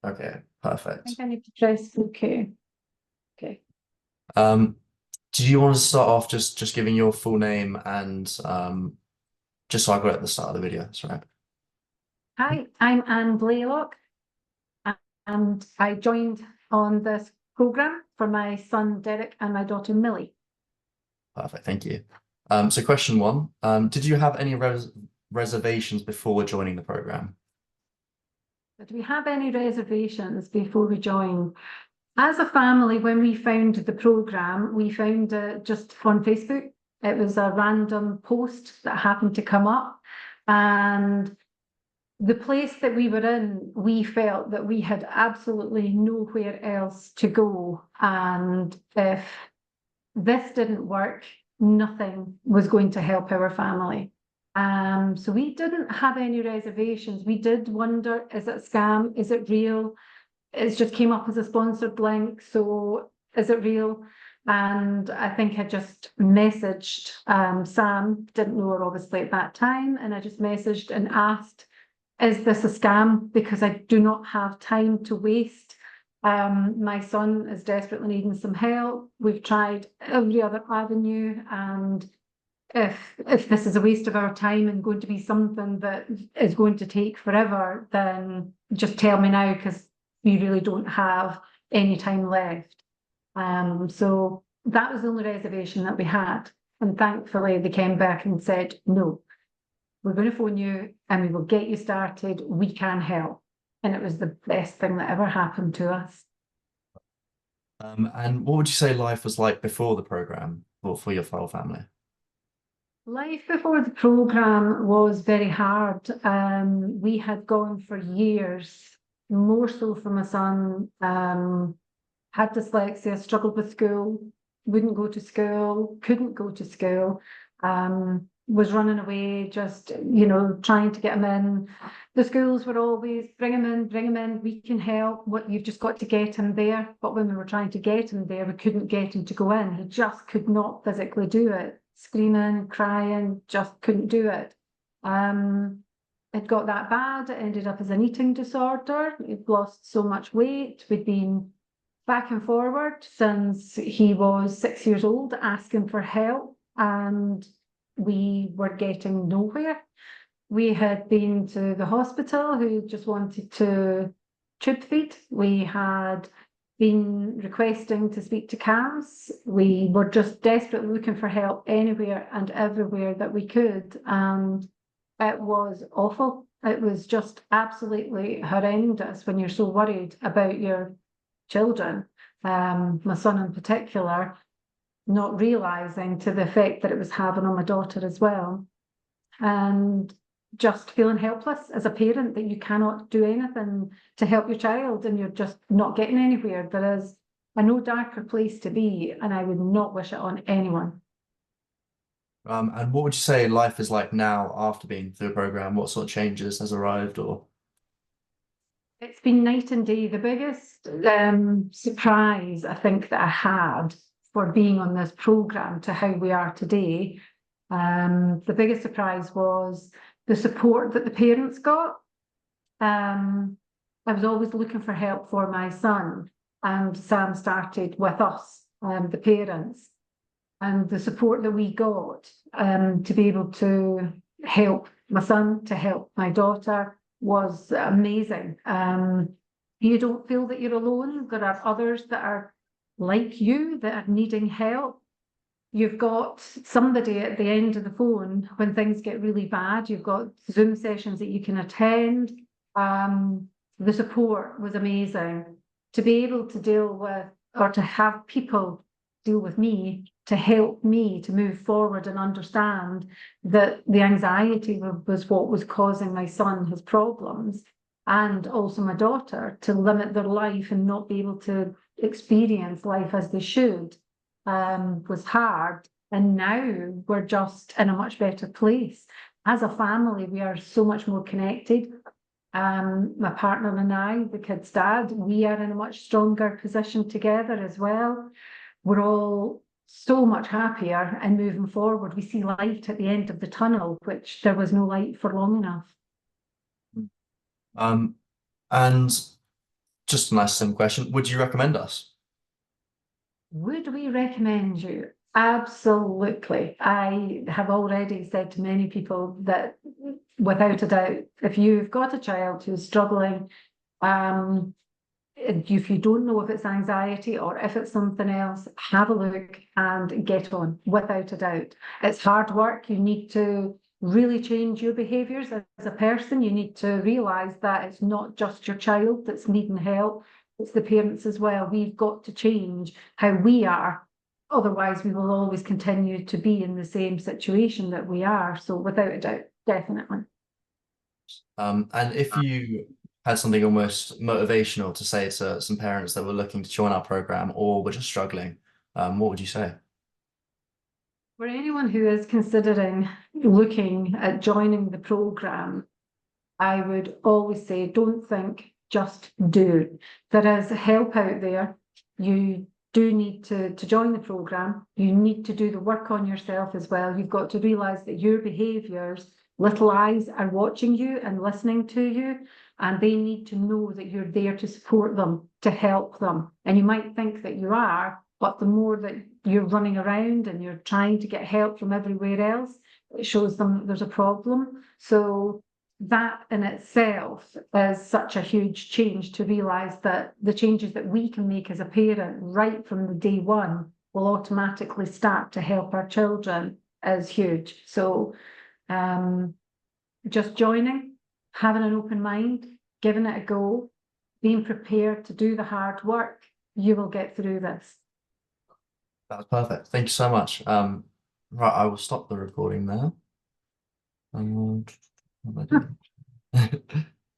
Okay, I perfect. think I need to press OK. Okay. Um, do you want to start off just giving your full name and just so I got it at the start of the video, that's right. Hi, I'm Anne Blaylock, and I joined on this program for my son Derek and my daughter Millie. Perfect, thank you. So question one, did you have any reservations before joining the program? Do we have any reservations before we join? As a family, when we found the program, we found it just on Facebook. It was a random post that happened to come up, and the place that we were in, we felt that we had absolutely nowhere else to go. And if this didn't work, nothing was going to help our family. So we didn't have any reservations. We did wonder, is it a scam? Is it real? It just came up as a sponsored link. So is it real? And I think I just messaged Sam, didn't know her obviously at that time. And I just messaged and asked, is this a scam? Because I do not have time to waste. My son is desperately needing some help. We've tried every other avenue, and if this is a waste of our time and going to be something that is going to take forever, then just tell me now, because we really don't have any time left. So that was the only reservation that we had. And thankfully they came back and said, no, we're going to phone you and we will get you started. We can help. And it was the best thing that ever happened to us. And what would you say life was like before the program for your whole family? Life before the program was very hard. We had gone for years, more so for my son, had dyslexia, struggled with school, wouldn't go to school, couldn't go to school, was running away, just, trying to get him in. The schools were always bring him in, we can help. What you've just got to get him there. But when we were trying to get him there, we couldn't get him to go in. He just could not physically do it. Screaming, crying, just couldn't do it. It got that bad. It ended up as an eating disorder. He'd lost so much weight. We'd been back and forward since he was 6 years old, asking for help, and we were getting nowhere. We had been to the hospital, who just wanted to tube feed. We had been requesting to speak to CAMS. We were just desperately looking for help anywhere and everywhere that we could. And it was awful. It was just absolutely horrendous when you're so worried about your children, my son in particular, not realising to the effect that it was having on my daughter as well. And just feeling helpless as a parent, that you cannot do anything to help your child and you're just not getting anywhere. There is a no darker place to be, and I would not wish it on anyone. And what would you say life is like now after being through the program? What sort of changes has arrived or? It's been night and day. The biggest surprise I think that I had for being on this program to how we are today, the biggest surprise was the support that the parents got. I was always looking for help for my son, and Sam started with us, the parents, and the support that we got to be able to help my son, to help my daughter, was amazing. You don't feel that you're alone. There are others that are like you, that are needing help. You've got somebody at the end of the phone when things get really bad. You've got Zoom sessions that you can attend. The support was amazing. To be able to deal with, or to have people deal with me, to help me to move forward and understand that the anxiety was what was causing my son his problems, and also my daughter, to limit their life and not be able to experience life as they should, was hard. And now we're just in a much better place. As a family, we are so much more connected. My partner and I, the kid's dad, we are in a much stronger position together as well. We're all so much happier and moving forward. We see light at the end of the tunnel, which there was no light for long enough. Um, and just a nice simple question. Would you recommend us? Would we recommend you? Absolutely. I have already said to many people that without a doubt, if you've got a child who's struggling, um, if you don't know if it's anxiety or if it's something else, have a look and get on without a doubt. It's hard work. You need to really change your behaviours as a person. You need to realise that it's not just your child that's needing help, it's the parents as well. We've got to change how we are. Otherwise, we will always continue to be in the same situation that we are. So, without a doubt, definitely. And if you had something almost motivational to say to some parents that were looking to join our program or were just struggling, what would you say? For anyone who is considering looking at joining the programme, I would always say, don't think, just do. There is help out there. You do need to join the programme. You need to do the work on yourself as well. You've got to realise that your behaviours, little eyes are watching you and listening to you, and they need to know that you're there to support them, to help them. And you might think that you are, but the more that you're running around and you're trying to get help from everywhere else, it shows them that there's a problem. So that in itself is such a huge change to realise that the changes that we can make as a parent right from the day one will automatically start to help our children is huge. So just joining, having an open mind, giving it a go, being prepared to do the hard work, you will get through this. That's perfect. Thank you so much. Right, I will stop the recording now. Um, what am I doing?